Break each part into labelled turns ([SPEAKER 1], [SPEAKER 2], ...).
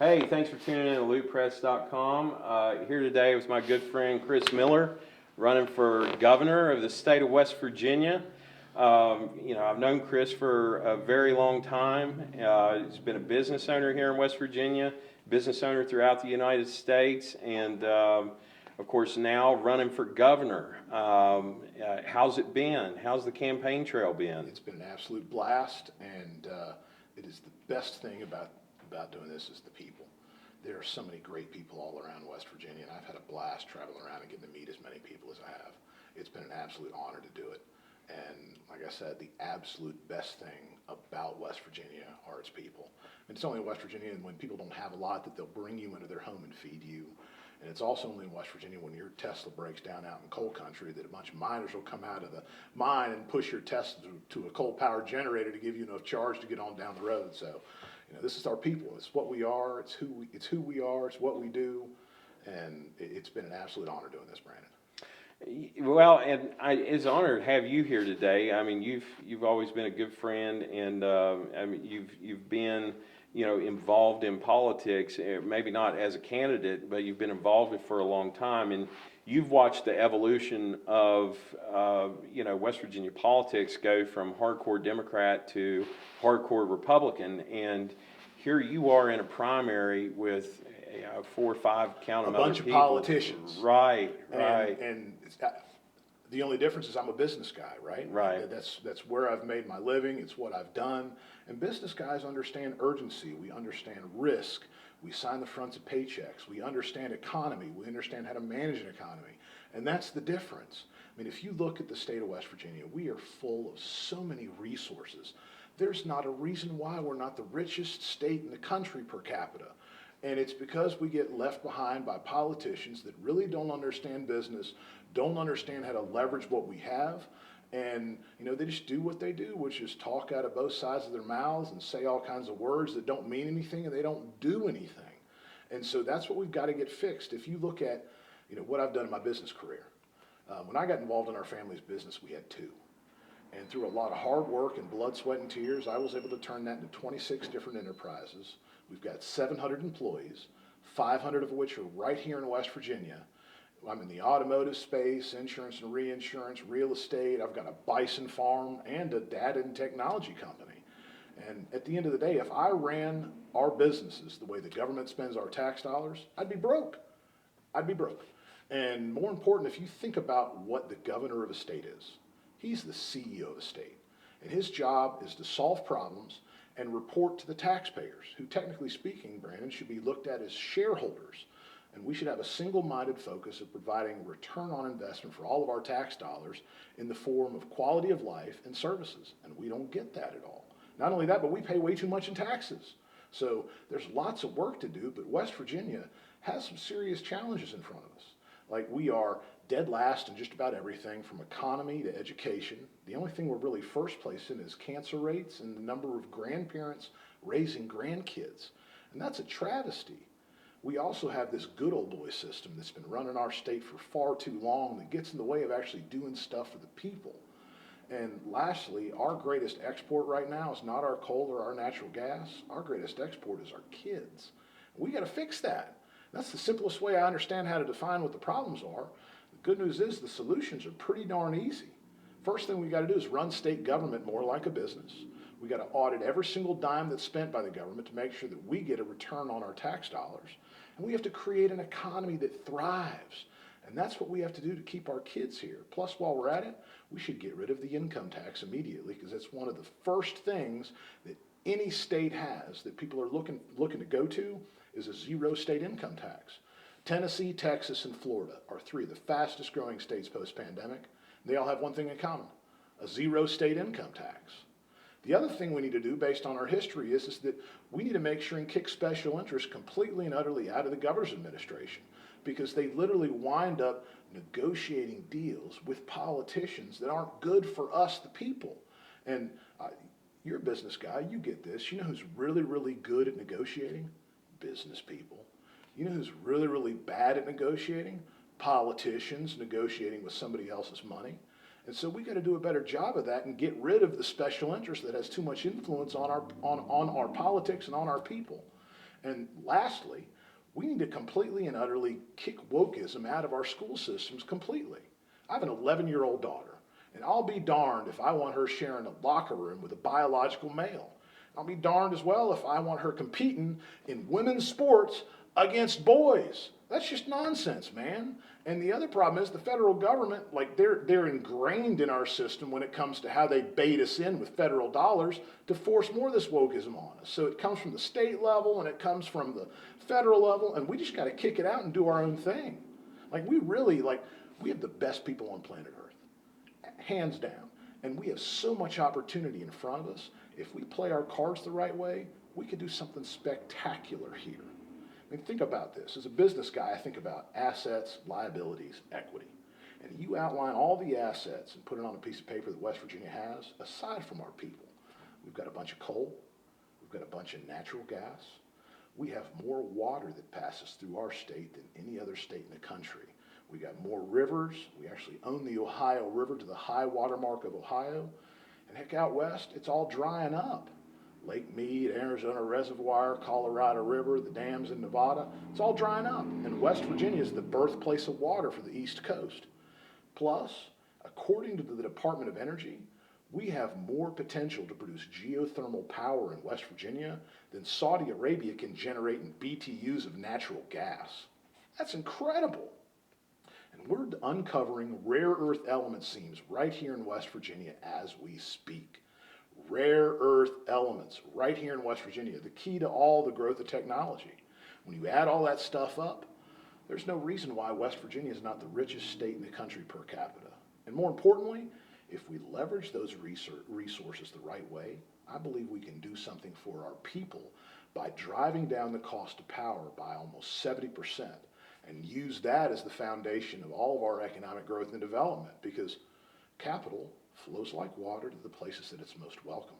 [SPEAKER 1] Hey, thanks for tuning in to Lootpress.com. Here today with my good friend Chris Miller, running for governor of the state of West Virginia. I've known Chris for a very long time. He's been a business owner here in West Virginia, business owner throughout the United States, and of course now running for governor. How's it been? How's the campaign trail been?
[SPEAKER 2] It's been an absolute blast, and it is the best thing about doing this is the people. There are so many great people all around West Virginia, and I've had a blast traveling around and getting to meet as many people as I have. It's been an absolute honor to do it. And like I said, the absolute best thing about West Virginia are its people. And it's only in West Virginia, and when people don't have a lot, that they'll bring you into their home and feed you. And it's also only in West Virginia when your Tesla breaks down out in coal country that a bunch of miners will come out of the mine and push your Tesla to a coal-powered generator to give you enough charge to get on down the road. So, this is our people. It's what we are. It's who we are. It's what we do. And it's been an absolute honor doing this, Brandon.
[SPEAKER 1] Well, and it's an honor to have you here today. I mean, you've always been a good friend, and I mean, you've been involved in politics. Maybe not as a candidate, but you've been involved with it for a long time, and you've watched the evolution of West Virginia politics go from hardcore Democrat to hardcore Republican, and here you are in a primary with 4 or 5 count them
[SPEAKER 2] a bunch of
[SPEAKER 1] people.
[SPEAKER 2] Politicians,
[SPEAKER 1] right?
[SPEAKER 2] And the only difference is I'm a business guy, right?
[SPEAKER 1] Right.
[SPEAKER 2] That's where I've made my living. It's what I've done. And business guys understand urgency. We understand risk. We sign the fronts of paychecks. We understand economy. We understand how to manage an economy. And that's the difference. I mean, if you look at the state of West Virginia, we are full of so many resources. There's not a reason why we're not the richest state in the country per capita. And it's because we get left behind by politicians that really don't understand business, don't understand how to leverage what we have, and they just do what they do, which is talk out of both sides of their mouths and say all kinds of words that don't mean anything and they don't do anything. And so that's what we've got to get fixed. If you look at what I've done in my business career, when I got involved in our family's business, we had 2. And through a lot of hard work and blood, sweat, and tears, I was able to turn that into 26 different enterprises. We've got 700 employees, 500 of which are right here in West Virginia. I'm in the automotive space, insurance and reinsurance, real estate. I've got a bison farm and a data and technology company. And at the end of the day, if I ran our businesses the way the government spends our tax dollars, I'd be broke. I'd be broke. And more important, if you think about what the governor of a state is, he's the CEO of a state. And his job is to solve problems and report to the taxpayers, who technically speaking, Brandon, should be looked at as shareholders. And we should have a single-minded focus of providing return on investment for all of our tax dollars in the form of quality of life and services. And we don't get that at all. Not only that, but we pay way too much in taxes. So there's lots of work to do, but West Virginia has some serious challenges in front of us. Like, we are dead last in just about everything from economy to education. The only thing we're really first place in is cancer rates and the number of grandparents raising grandkids. And that's a travesty. We also have this good old boy system that's been running our state for far too long that gets in the way of actually doing stuff for the people. And lastly, our greatest export right now is not our coal or our natural gas. Our greatest export is our kids. We got to fix that. That's the simplest way I understand how to define what the problems are. The good news is the solutions are pretty darn easy. First thing we got to do is run state government more like a business. We got to audit every single dime that's spent by the government to make sure that we get a return on our tax dollars. And we have to create an economy that thrives. And that's what we have to do to keep our kids here. Plus, while we're at it, we should get rid of the income tax immediately, because that's one of the first things that any state has that people are looking to go to is a 0 state income tax. Tennessee, Texas, and Florida are 3 of the fastest growing states post-pandemic. They all have one thing in common: a 0 state income tax. The other thing we need to do, based on our history, is that we need to make sure and kick special interests completely and utterly out of the governor's administration, because they literally wind up negotiating deals with politicians that aren't good for us, the people. And you're a business guy, you get this. You know who's really, really good at negotiating? Business people. You know who's really, really bad at negotiating? Politicians negotiating with somebody else's money. And so we got to do a better job of that and get rid of the special interest that has too much influence on our politics and on our people. And lastly, we need to completely and utterly kick wokeism out of our school systems completely. I have an 11-year-old daughter, and I'll be darned if I want her sharing a locker room with a biological male. I'll be darned as well if I want her competing in women's sports against boys. That's just nonsense, man. And the other problem is the federal government, like they're ingrained in our system when it comes to how they bait us in with federal dollars to force more of this wokeism on us. So it comes from the state level and it comes from the federal level, and we just got to kick it out and do our own thing. We have the best people on planet Earth, hands down. And we have so much opportunity in front of us. If we play our cards the right way, we could do something spectacular here. I mean, think about this. As a business guy, I think about assets, liabilities, equity. And you outline all the assets and put it on a piece of paper that West Virginia has, aside from our people. We've got a bunch of coal. We've got a bunch of natural gas. We have more water that passes through our state than any other state in the country. We got more rivers. We actually own the Ohio River to the high water mark of Ohio. And heck, out west, it's all drying up. Lake Mead, Arizona Reservoir, Colorado River, the dams in Nevada, it's all drying up. And West Virginia is the birthplace of water for the East Coast. Plus, according to the Department of Energy, we have more potential to produce geothermal power in West Virginia than Saudi Arabia can generate in BTUs of natural gas. That's incredible. And we're uncovering rare earth element seams right here in West Virginia as we speak. Rare earth elements right here in West Virginia, the key to all the growth of technology. When you add all that stuff up, there's no reason why West Virginia is not the richest state in the country per capita. And more importantly, if we leverage those resources the right way, I believe we can do something for our people by driving down the cost of power by almost 70% and use that as the foundation of all of our economic growth and development, because capital flows like water to the places that it's most welcome.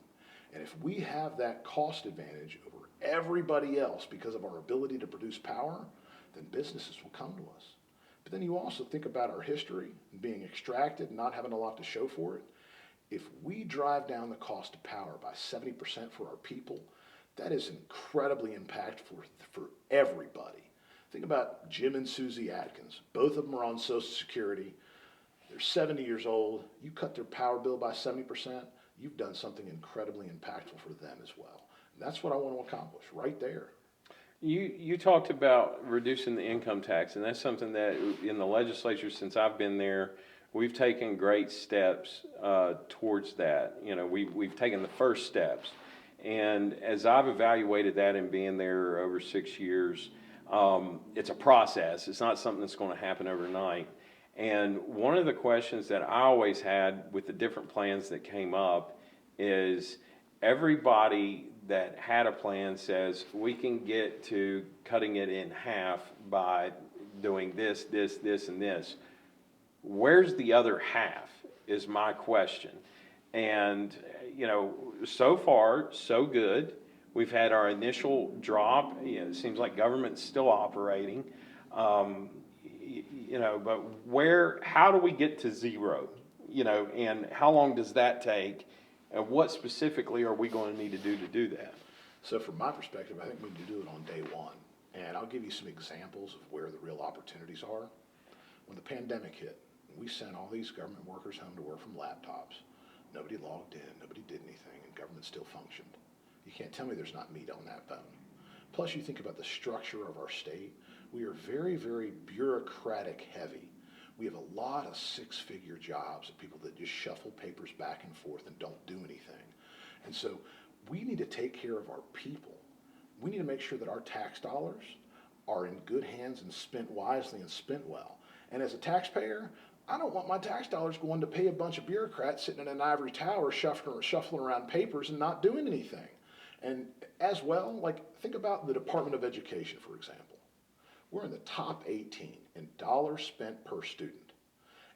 [SPEAKER 2] And if we have that cost advantage over everybody else because of our ability to produce power, then businesses will come to us. But then you also think about our history and being extracted and not having a lot to show for it. If we drive down the cost of power by 70% for our people, that is incredibly impactful for everybody. Think about Jim and Susie Atkins. Both of them are on Social Security. They're 70 years old. You cut their power bill by 70%, you've done something incredibly impactful for them as well. And that's what I want to accomplish right there.
[SPEAKER 1] You talked about reducing the income tax, and that's something that in the legislature since I've been there, we've taken great steps towards that. You know, we've taken the first steps. And as I've evaluated that and being there over 6 years, it's a process. It's not something that's going to happen overnight. And one of the questions that I always had with the different plans that came up is everybody that had a plan says we can get to cutting it in half by doing this, and this. Where's the other half is my question. And, you know, so far, so good. We've had our initial drop. You know, it seems like government's still operating. You know, but how do we get to zero? You know, and how long does that take? And what specifically are we going to need to do that?
[SPEAKER 2] So from my perspective, I think we need to do it on day one. And I'll give you some examples of where the real opportunities are. When the pandemic hit, we sent all these government workers home to work from laptops. Nobody logged in, nobody did anything, and government still functioned. You can't tell me there's not meat on that bone. Plus, you think about the structure of our state. We are very, very bureaucratic heavy. We have a lot of six-figure jobs of people that just shuffle papers back and forth and don't do anything. And so we need to take care of our people. We need to make sure that our tax dollars are in good hands and spent wisely and spent well. And as a taxpayer, I don't want my tax dollars going to pay a bunch of bureaucrats sitting in an ivory tower shuffling around papers and not doing anything. And as well, like, think about the Department of Education, for example. We're in the top 18 in dollars spent per student.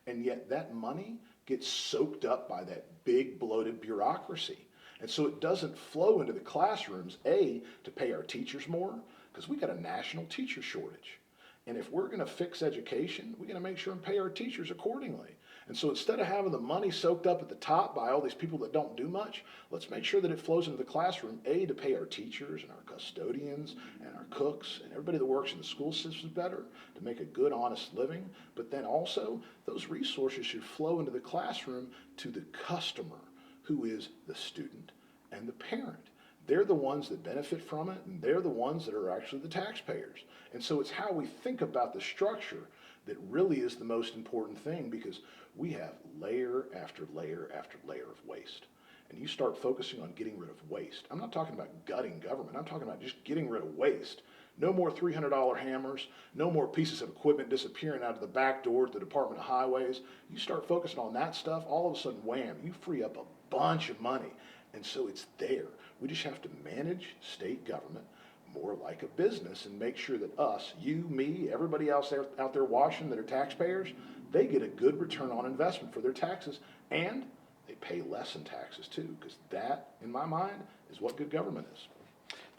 [SPEAKER 2] And yet that money gets soaked up by that big bloated bureaucracy. And so it doesn't flow into the classrooms, A, to pay our teachers more, because we got a national teacher shortage. And if we're going to fix education, we got to make sure and pay our teachers accordingly. And so instead of having the money soaked up at the top by all these people that don't do much, let's make sure that it flows into the classroom, A, to pay our teachers and our custodians and our cooks and everybody that works in the school systems better, to make a good, honest living. But then also, those resources should flow into the classroom to the customer, who is the student and the parent. They're the ones that benefit from it, and they're the ones that are actually the taxpayers. And so it's how we think about the structure that really is the most important thing, because we have layer after layer after layer of waste. And you start focusing on getting rid of waste. I'm not talking about gutting government. I'm talking about just getting rid of waste. No more $300 hammers, no more pieces of equipment disappearing out of the back door at the Department of Highways. You start focusing on that stuff, all of a sudden, wham, you free up a bunch of money. And so it's there. We just have to manage state government more like a business and make sure that us, you, me, everybody else out there watching that are taxpayers, they get a good return on investment for their taxes, and they pay less in taxes too, because that, in my mind, is what good government is.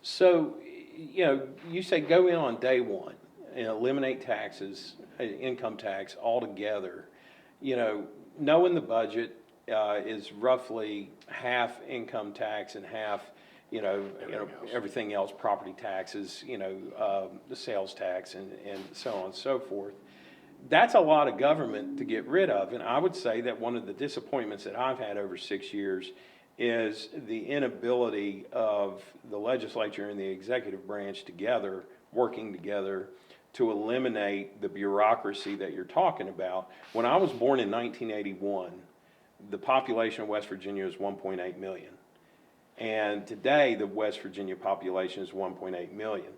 [SPEAKER 1] So, you say go in on day one and eliminate taxes, income tax altogether. Knowing the budget is roughly half income tax and half, everything else, property taxes, the sales tax and so on and so forth. That's a lot of government to get rid of. And I would say that one of the disappointments that I've had over 6 years is the inability of the legislature and the executive branch together, working together to eliminate the bureaucracy that you're talking about. When I was born in 1981, the population of West Virginia was 1.8 million. And today, the West Virginia population is 1.8 million.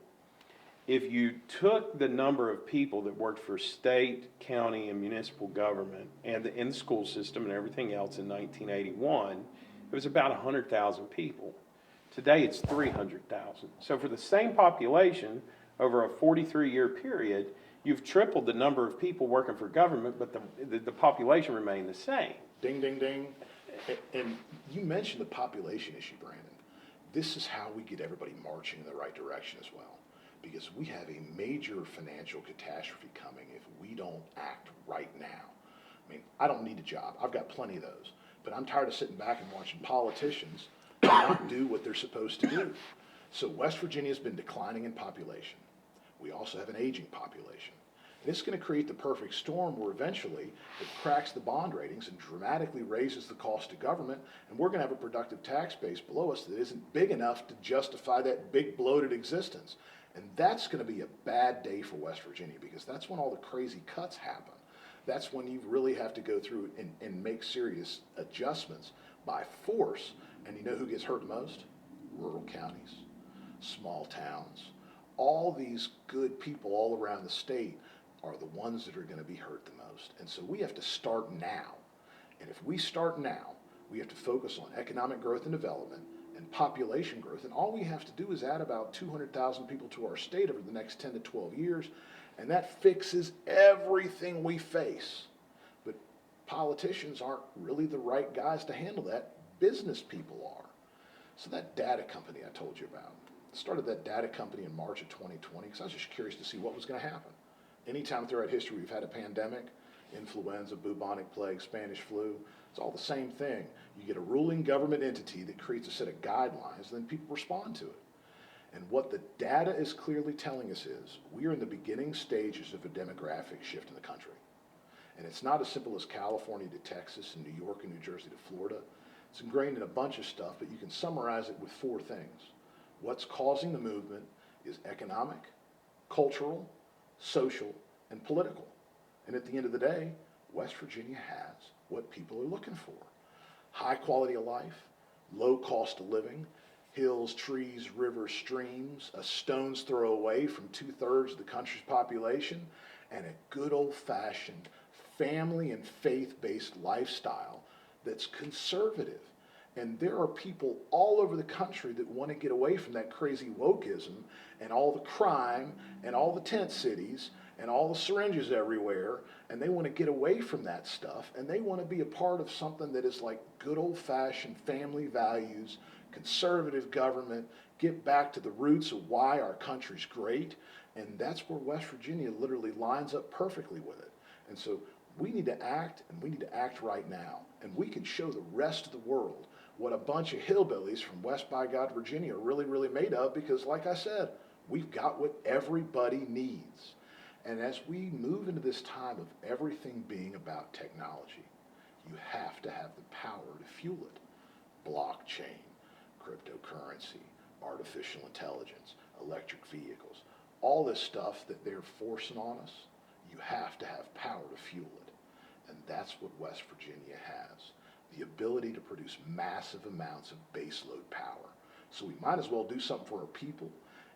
[SPEAKER 1] If you took the number of people that worked for state, county, and municipal government and in the school system and everything else in 1981, it was about 100,000 people. Today, it's 300,000. So for the same population, over a 43-year period, you've tripled the number of people working for government, but the population remained the same.
[SPEAKER 2] Ding, ding, ding. And you mentioned the population issue, Brandon. This is how we get everybody marching in the right direction as well. Because we have a major financial catastrophe coming if we don't act right now. I mean, I don't need a job. I've got plenty of those. But I'm tired of sitting back and watching politicians not do what they're supposed to do. So West Virginia has been declining in population. We also have an aging population. And it's going to create the perfect storm where eventually it cracks the bond ratings and dramatically raises the cost to government, and we're going to have a productive tax base below us that isn't big enough to justify that big bloated existence. And that's going to be a bad day for West Virginia, because that's when all the crazy cuts happen. That's when you really have to go through and make serious adjustments by force. And you know who gets hurt most? Rural counties, small towns. All these good people all around the state are the ones that are going to be hurt the most. And so we have to start now. And if we start now, we have to focus on economic growth and development and population growth. And all we have to do is add about 200,000 people to our state over the next 10 to 12 years. And that fixes everything we face. But politicians aren't really the right guys to handle that. Business people are. So that data company I told you about, I started that data company in March of 2020 because I was just curious to see what was going to happen. Anytime throughout history we've had a pandemic, influenza, bubonic plague, Spanish flu, it's all the same thing. You get a ruling government entity that creates a set of guidelines, then people respond to it. And what the data is clearly telling us is we are in the beginning stages of a demographic shift in the country. And it's not as simple as California to Texas and New York and New Jersey to Florida. It's ingrained in a bunch of stuff, but you can summarize it with 4 things. What's causing the movement is economic, cultural, social, and political. And at the end of the day, West Virginia has what people are looking for. High quality of life, low cost of living, hills, trees, rivers, streams, a stone's throw away from 2/3 of the country's population, and a good old-fashioned family and faith-based lifestyle that's conservative. And there are people all over the country that want to get away from that crazy wokeism and all the crime and all the tent cities and all the syringes everywhere, and they want to get away from that stuff, and they want to be a part of something that is like good old-fashioned family values, conservative government, get back to the roots of why our country's great, and that's where West Virginia literally lines up perfectly with it. And so We need to act, and we need to act right now. And we can show the rest of the world what a bunch of hillbillies from West by God, Virginia are really, really made of, because like I said, we've got what everybody needs. And as we move into this time of everything being about technology, you have to have the power to fuel it. Blockchain, cryptocurrency, artificial intelligence, electric vehicles, all this stuff that they're forcing on us, you have to have power to fuel it. And that's what West Virginia has, the ability to produce massive amounts of baseload power. So we might as well do something for our people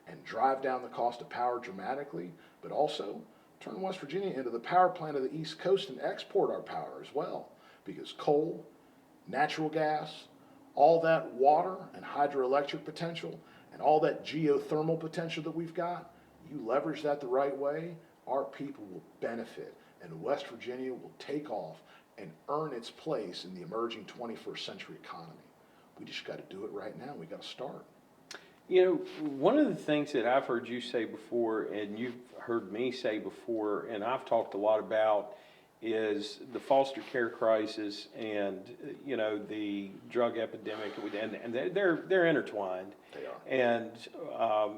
[SPEAKER 2] and drive down the cost of power dramatically, but also turn West Virginia into the power plant of the East Coast and export our power as well. Because coal, natural gas, all that water and hydroelectric potential, and all that geothermal potential that we've got, you leverage that the right way, our people will benefit, and West Virginia will take off and earn its place in the emerging 21st century economy. We just got to do it right now. We got to start.
[SPEAKER 1] You know, one of the things that I've heard you say before, and you've heard me say before, and I've talked a lot about, is the foster care crisis and, you know, the drug epidemic, and they're intertwined.
[SPEAKER 2] They are.
[SPEAKER 1] And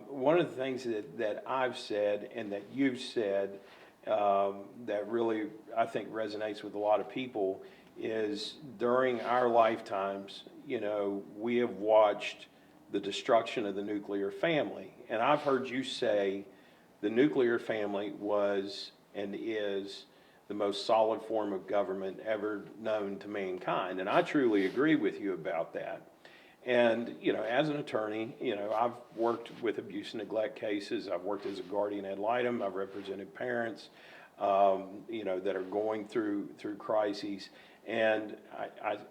[SPEAKER 1] one of the things that I've said and that you've said that really, I think, resonates with a lot of people is during our lifetimes, you know, we have watched the destruction of the nuclear family. And I've heard you say the nuclear family was and is the most solid form of government ever known to mankind. And I truly agree with you about that. And, you know, as an attorney, you know, I've worked with abuse and neglect cases. I've worked as a guardian ad litem. I've represented parents, you know, that are going through crises. And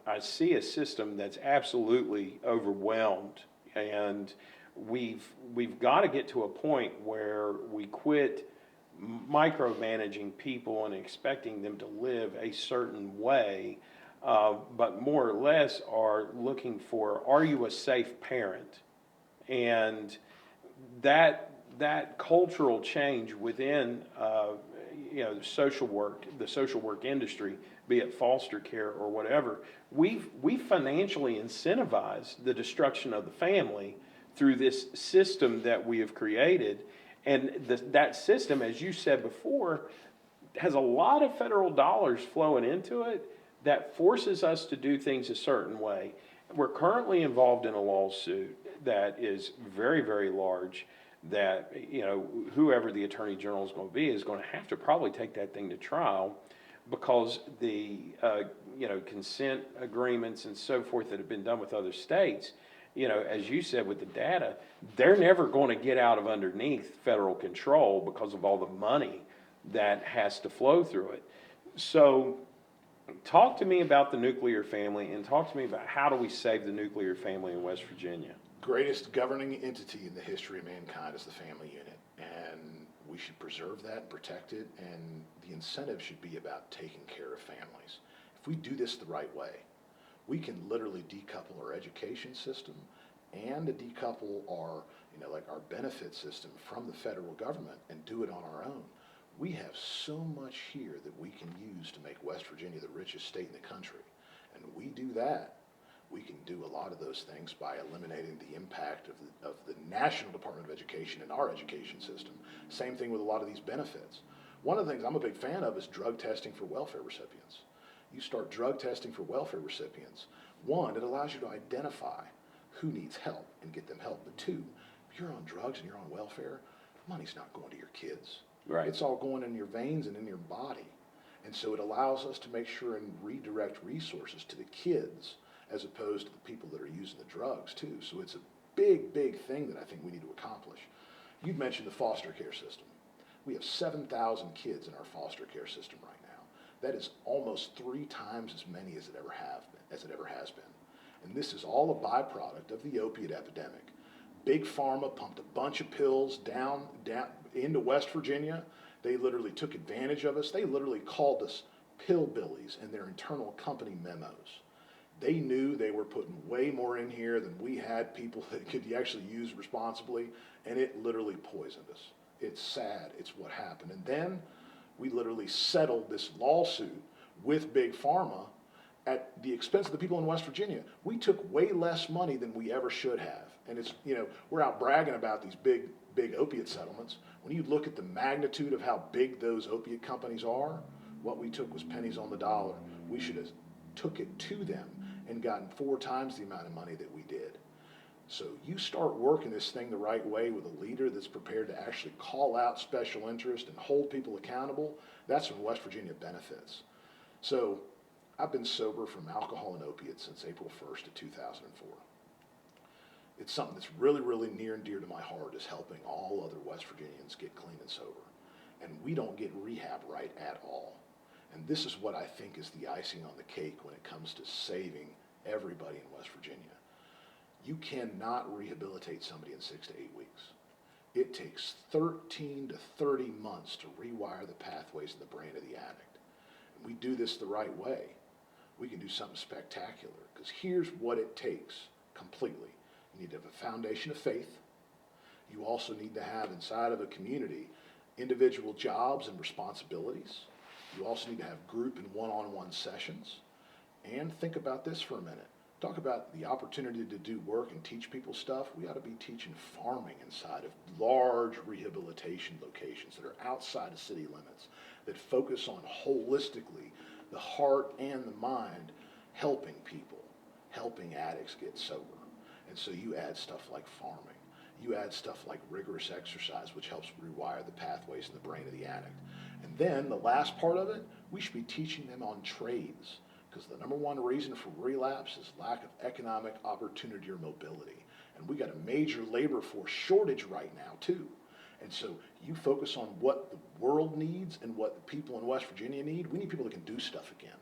[SPEAKER 1] I see a system that's absolutely overwhelmed. And we've got to get to a point where we quit micromanaging people and expecting them to live a certain way, but more or less are looking for, are you a safe parent? And that cultural change within you know, the social work industry, be it foster care or whatever, we financially incentivize the destruction of the family through this system that we have created. And that system, as you said before, has a lot of federal dollars flowing into it that forces us to do things a certain way. We're currently involved in a lawsuit that is very, very large that, you know, whoever the Attorney General is going to be is going to have to probably take that thing to trial, because the, you know, consent agreements and so forth that have been done with other states, you know, as you said with the data, they're never going to get out of underneath federal control because of all the money that has to flow through it. So talk to me about the nuclear family, and talk to me about how do we save the nuclear family in West Virginia.
[SPEAKER 2] Greatest governing entity in the history of mankind is the family unit, and we should preserve that, protect it, and the incentive should be about taking care of families. If we do this the right way, we can literally decouple our education system and decouple our, you know, like our benefit system from the federal government and do it on our own. We have so much here that we can use to make West Virginia the richest state in the country. And we do that, we can do a lot of those things by eliminating the impact of the National Department of Education in our education system. Same thing with a lot of these benefits. One of the things I'm a big fan of is drug testing for welfare recipients. You start drug testing for welfare recipients. One, it allows you to identify who needs help and get them help. But two, if you're on drugs and you're on welfare, the money's not going to your kids.
[SPEAKER 1] Right.
[SPEAKER 2] It's all going in your veins and in your body. And so it allows us to make sure and redirect resources to the kids as opposed to the people that are using the drugs too. So it's a big, big thing that I think we need to accomplish. You'd mentioned the foster care system. We have 7,000 kids in our foster care system right now. That is almost 3 times as many as it ever has been. And this is all a byproduct of the opiate epidemic. Big Pharma pumped a bunch of pills down into West Virginia. They literally took advantage of us. They literally called us pillbillies in their internal company memos. They knew they were putting way more in here than we had people that could actually use responsibly, and it literally poisoned us. It's sad. It's what happened. And then We literally settled this lawsuit with Big Pharma at the expense of the people in West Virginia. We took way less money than we ever should have. And it's, we're out bragging about these big opiate settlements. When you look at the magnitude of how big those opiate companies are, what we took was pennies on the dollar. We should have took it to them and gotten 4 times the amount of money that we did. So you start working this thing the right way with a leader that's prepared to actually call out special interest and hold people accountable, that's when West Virginia benefits. So I've been sober from alcohol and opiates since April 1st of 2004. It's something that's really, really near and dear to my heart, is helping all other West Virginians get clean and sober. And we don't get rehab right at all. And this is what I think is the icing on the cake when it comes to saving everybody in West Virginia. You cannot rehabilitate somebody in 6 to 8 weeks. It takes 13 to 30 months to rewire the pathways in the brain of the addict. And we do this the right way, we can do something spectacular. Because here's what it takes completely. You need to have a foundation of faith. You also need to have inside of a community individual jobs and responsibilities. You also need to have group and one-on-one sessions. And think about this for a minute. Talk about the opportunity to do work and teach people stuff. We ought to be teaching farming inside of large rehabilitation locations that are outside of city limits, that focus on holistically the heart and the mind, helping people, helping addicts get sober. And so you add stuff like farming. You add stuff like rigorous exercise, which helps rewire the pathways in the brain of the addict. And then the last part of it, we should be teaching them on trades. Because the number one reason for relapse is lack of economic opportunity or mobility. And we got a major labor force shortage right now too. And so you focus on what the world needs and what the people in West Virginia need. We need people that can do stuff again.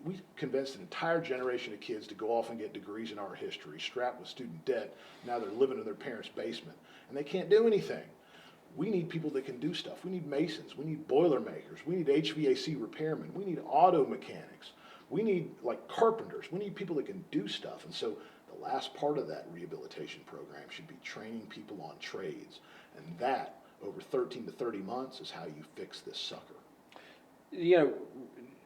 [SPEAKER 2] We convinced an entire generation of kids to go off and get degrees in art history, strapped with student debt. Now they're living in their parents' basement and they can't do anything. We need people that can do stuff. We need masons. We need boilermakers. We need HVAC repairmen. We need auto mechanics. We need like carpenters. We need people that can do stuff. And so the last part of that rehabilitation program should be training people on trades. And that, over 13 to 30 months, is how you fix this sucker.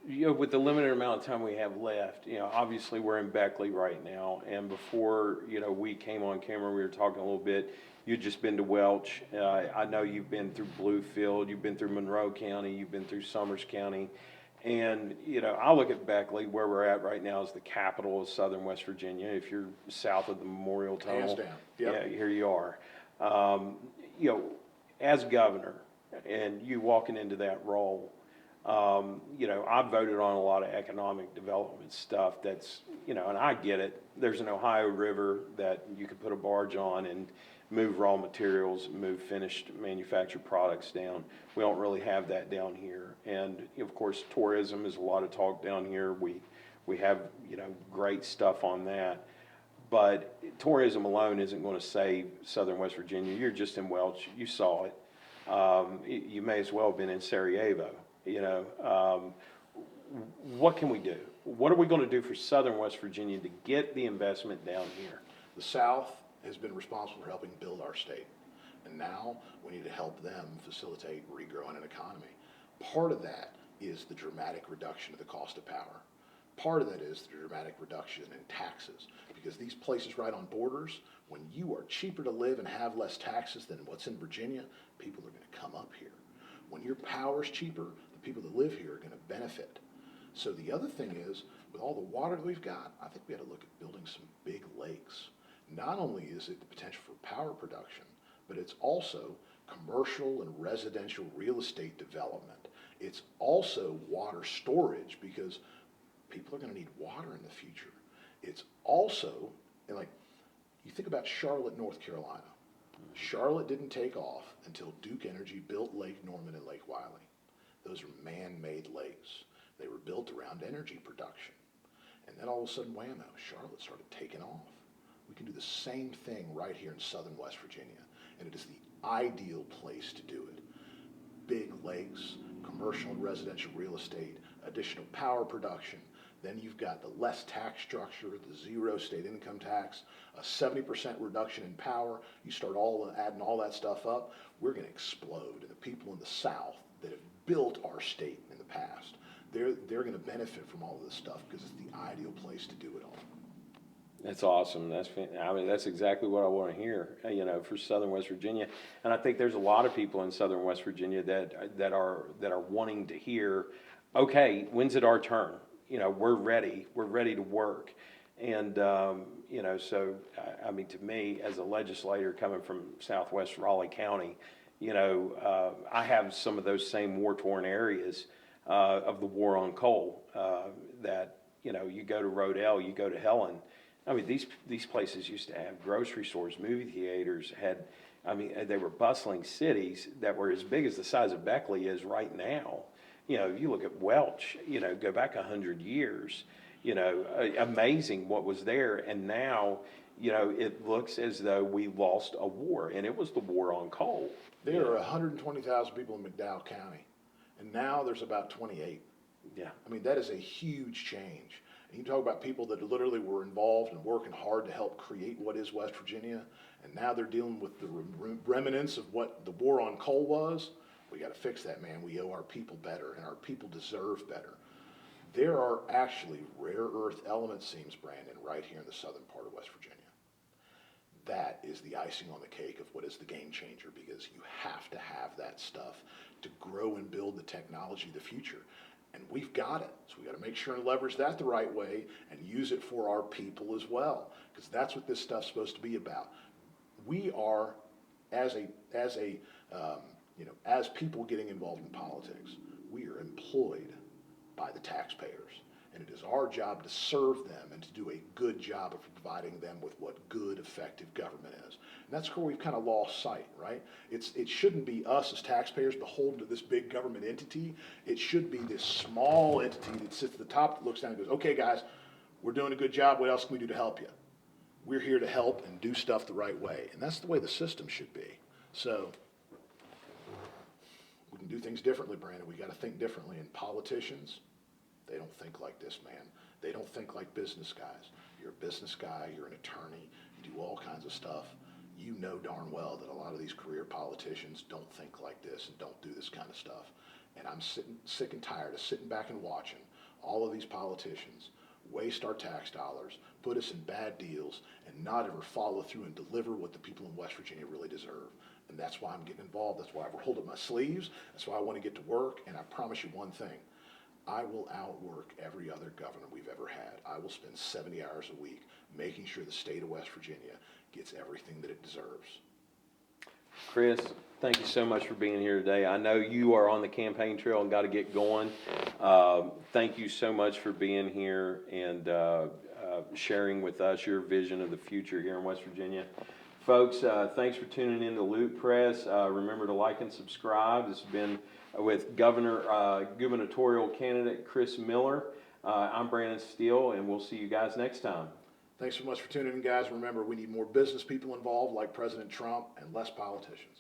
[SPEAKER 1] With the limited amount of time we have left, obviously we're in Beckley right now. And before, we came on camera, we were talking a little bit. You'd just been to Welch. I know you've been through Bluefield. You've been through Monroe County. You've been through Summers County. And, I look at Beckley, where we're at right now is the capital of southern West Virginia. If you're south of the Memorial Tunnel,
[SPEAKER 2] Hands down. Yep.
[SPEAKER 1] Yeah, here you are. As governor, and you walking into that role, I've voted on a lot of economic development stuff that's, and I get it. There's an Ohio River that you could put a barge on and move raw materials, move finished manufactured products down. We don't really have that down here. And of course, tourism is a lot of talk down here. We have, great stuff on that. But tourism alone isn't going to save southern West Virginia. You're just in Welch. You saw it. You may as well have been in Sarajevo. What can we do? What are we going to do for southern West Virginia to get the investment down here?
[SPEAKER 2] The South has been responsible for helping build our state. And now we need to help them facilitate regrowing an economy. Part of that is the dramatic reduction of the cost of power. Part of that is the dramatic reduction in taxes. Because these places right on borders, when you are cheaper to live and have less taxes than what's in Virginia, people are going to come up here. When your power's cheaper, the people that live here are going to benefit. So the other thing is, with all the water that we've got, I think we had to look at building some big lakes. Not only is it the potential for power production, but it's also commercial and residential real estate development. It's also water storage, because people are going to need water in the future. It's also, you think about Charlotte, North Carolina. Charlotte didn't take off until Duke Energy built Lake Norman and Lake Wylie. Those are man-made lakes. They were built around energy production. And then all of a sudden, whammo, Charlotte started taking off. We can do the same thing right here in southern West Virginia, and it is the ideal place to do it. Big lakes, commercial and residential real estate, additional power production. Then you've got the less tax structure, the zero state income tax, a 70% reduction in power. You start adding all that stuff up, we're going to explode. And the people in the South that have built our state in the past. They're going to benefit from all of this stuff because it's the ideal place to do it all.
[SPEAKER 1] That's awesome. I mean, that's exactly what I want to hear, for Southern West Virginia. And I think there's a lot of people in Southern West Virginia that are wanting to hear, okay, when's it our turn? We're ready. We're ready to work. And, so, I mean, to me, as a legislator coming from Southwest Raleigh County, I have some of those same war-torn areas of the war on coal that, you go to Rodell, you go to Helen. I mean, these places used to have grocery stores, movie theaters, they were bustling cities that were as big as the size of Beckley is right now. You look at Welch, go back 100 years, amazing what was there. And now, it looks as though we lost a war, and it was the war on coal.
[SPEAKER 2] There are 120,000 people in McDowell County, and now there's about 28.
[SPEAKER 1] Yeah.
[SPEAKER 2] I mean, that is a huge change. And you talk about people that literally were involved and working hard to help create what is West Virginia, and now they're dealing with the remnants of what the war on coal was. We got to fix that, man. We owe our people better, and our people deserve better. There are actually rare earth element seams, Brandon, right here in the southern part of West Virginia. That is the icing on the cake of what is the game changer, because you have to have that stuff to grow and build the technology of the future. And we've got it. So we got to make sure and leverage that the right way and use it for our people as well, because that's what this stuff's supposed to be about. We are, as people getting involved in politics, we are employed by the taxpayers. And it is our job to serve them and to do a good job of providing them with what good, effective government is. And that's where we've kind of lost sight, right? It shouldn't be us as taxpayers beholden to this big government entity. It should be this small entity that sits at the top that looks down and goes, okay, guys, we're doing a good job. What else can we do to help you? We're here to help and do stuff the right way. And that's the way the system should be. So we can do things differently, Brandon. We got to think differently. And politicians, they don't think like this, man. They don't think like business guys. You're a business guy, you're an attorney, you do all kinds of stuff. You know darn well that a lot of these career politicians don't think like this and don't do this kind of stuff. And I'm sick and tired of sitting back and watching all of these politicians waste our tax dollars, put us in bad deals, and not ever follow through and deliver what the people in West Virginia really deserve. And that's why I'm getting involved. That's why I rolled up my sleeves. That's why I want to get to work. And I promise you one thing. I will outwork every other governor we've ever had. I will spend 70 hours a week making sure the state of West Virginia gets everything that it deserves.
[SPEAKER 1] Chris, thank you so much for being here today. I know you are on the campaign trail and got to get going. Thank you so much for being here and sharing with us your vision of the future here in West Virginia. Folks, thanks for tuning in to Lootpress. Remember to like and subscribe. This has been with gubernatorial candidate Chris Miller. I'm Brandon Steele, and we'll see you guys next time.
[SPEAKER 2] Thanks so much for tuning in, guys. Remember, we need more business people involved like President Trump and less politicians.